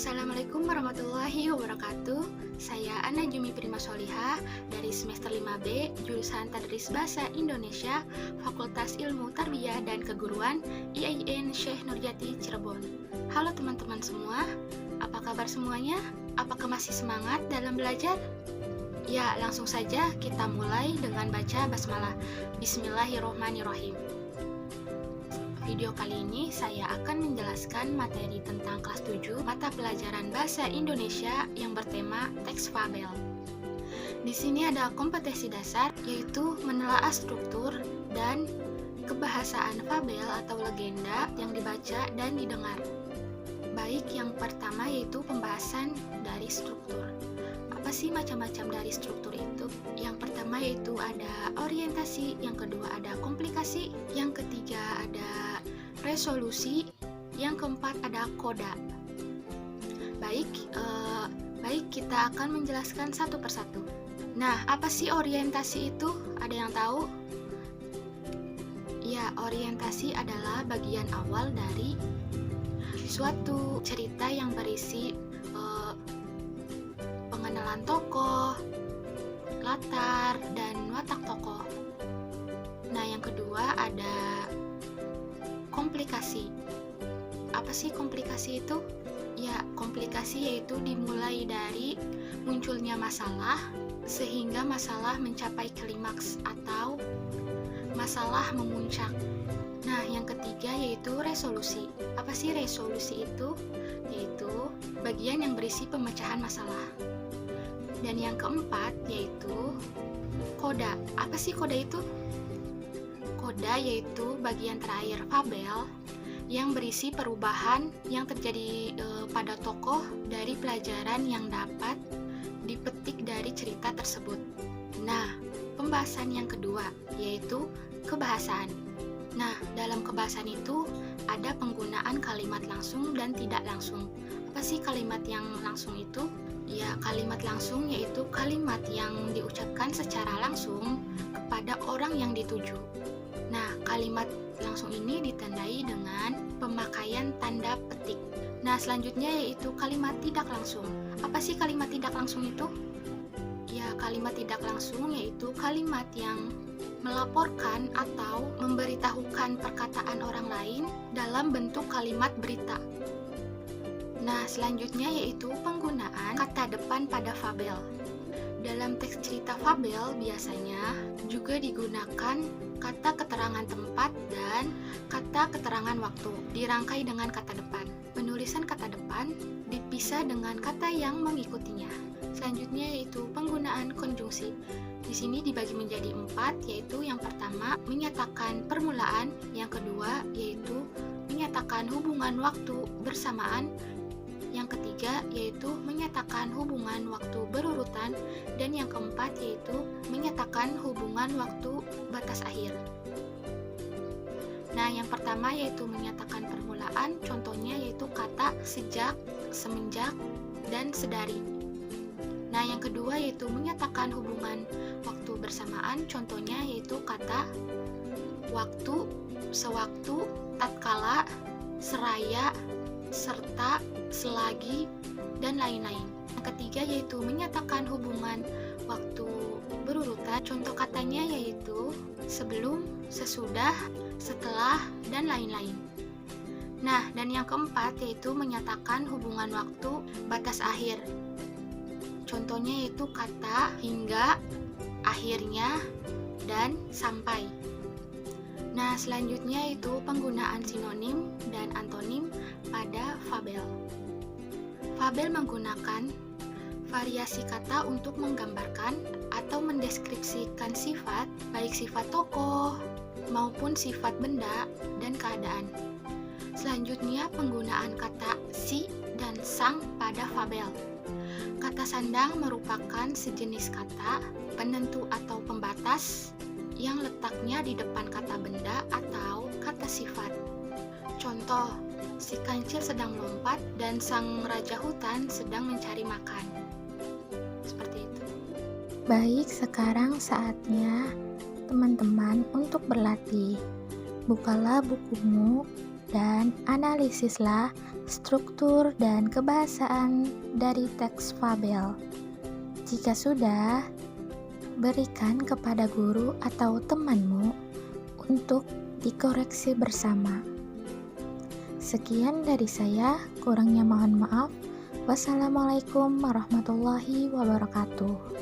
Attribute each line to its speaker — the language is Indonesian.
Speaker 1: Assalamualaikum warahmatullahi wabarakatuh. Saya Ana Jumi Prima Solihah dari semester 5B, jurusan Tadris Bahasa Indonesia, Fakultas Ilmu Tarbiyah dan Keguruan, IAIN Syekh Nurjati Cirebon. Halo teman-teman semua, apa kabar semuanya? Apakah masih semangat dalam belajar? Ya, langsung saja kita mulai dengan baca basmalah. Bismillahirrohmanirrohim. Video kali ini saya akan menjelaskan materi tentang kelas 7 mata pelajaran Bahasa Indonesia yang bertema teks fabel. Di sini ada kompetensi dasar, yaitu menelaah struktur dan kebahasaan fabel atau legenda yang dibaca dan didengar. Baik, yang pertama yaitu pembahasan dari struktur. Apa sih macam-macam dari struktur itu? Yang pertama yaitu ada orientasi, yang kedua ada komplikasi, yang ketiga ada resolusi, yang keempat ada koda. Baik, kita akan menjelaskan satu persatu. Nah, apa sih orientasi itu? Ada yang tahu? Ya, orientasi adalah bagian awal dari suatu cerita yang berisi pengenalan tokoh, latar, dan watak tokoh. Nah, yang kedua ada komplikasi. Apa sih komplikasi itu? Ya, komplikasi yaitu dimulai dari munculnya masalah sehingga masalah mencapai klimaks atau masalah memuncak. Nah, yang ketiga yaitu resolusi. Apa sih resolusi itu? Yaitu bagian yang berisi pemecahan masalah. Dan yang keempat yaitu koda. Apa sih koda itu? Koda yaitu bagian terakhir fabel yang berisi perubahan yang terjadi pada tokoh dari pelajaran yang dapat dipetik dari cerita tersebut. Nah, pembahasan yang kedua yaitu kebahasaan. Nah, dalam kebahasaan itu ada penggunaan kalimat langsung dan tidak langsung. Apa sih kalimat yang langsung itu? Ya, kalimat langsung yaitu kalimat yang diucapkan secara langsung kepada orang yang dituju. Nah, kalimat langsung ini ditandai dengan pemakaian tanda petik. Nah, selanjutnya yaitu kalimat tidak langsung. Apa sih kalimat tidak langsung itu? Ya, kalimat tidak langsung yaitu kalimat yang melaporkan atau memberitahukan perkataan orang lain dalam bentuk kalimat berita. Nah, selanjutnya yaitu penggunaan kata depan pada fabel. Dalam teks cerita fabel biasanya juga digunakan kata keterangan tempat dan kata keterangan waktu, dirangkai dengan kata depan. Penulisan kata depan dipisah dengan kata yang mengikutinya. Selanjutnya yaitu penggunaan konjungsi. Di sini dibagi menjadi 4, yaitu yang pertama menyatakan permulaan, yang kedua yaitu menyatakan hubungan waktu bersamaan, yang ketiga yaitu menyatakan hubungan waktu berurutan, dan yang keempat yaitu menyatakan hubungan waktu batas akhir. Nah, yang pertama yaitu menyatakan permulaan, contohnya yaitu kata sejak, semenjak, dan sedari. Nah, yang kedua yaitu menyatakan hubungan waktu bersamaan, contohnya yaitu kata waktu, sewaktu, tatkala, seraya, serta, selagi, dan lain-lain. Yang ketiga yaitu menyatakan hubungan waktu berurutan, contoh katanya yaitu sebelum, sesudah, setelah, dan lain-lain. Nah, dan yang keempat yaitu menyatakan hubungan waktu batas akhir. Contohnya yaitu kata hingga, akhirnya, dan sampai. Nah, selanjutnya itu penggunaan sinonim dan antonim pada fabel. Fabel menggunakan variasi kata untuk menggambarkan atau mendeskripsikan sifat, baik sifat tokoh maupun sifat benda dan keadaan. Selanjutnya penggunaan kata si dan sang pada fabel. Kata sandang merupakan sejenis kata penentu atau pembatas yang letaknya di depan kata benda atau kata sifat. Contoh, si kancil sedang melompat dan sang raja hutan sedang mencari makan. Seperti itu.
Speaker 2: Baik, sekarang saatnya teman-teman untuk berlatih. Bukalah bukumu dan analisislah struktur dan kebahasaan dari teks fabel. Jika sudah, berikan kepada guru atau temanmu untuk dikoreksi bersama. Sekian dari saya, kurangnya mohon maaf. Wassalamualaikum warahmatullahi wabarakatuh.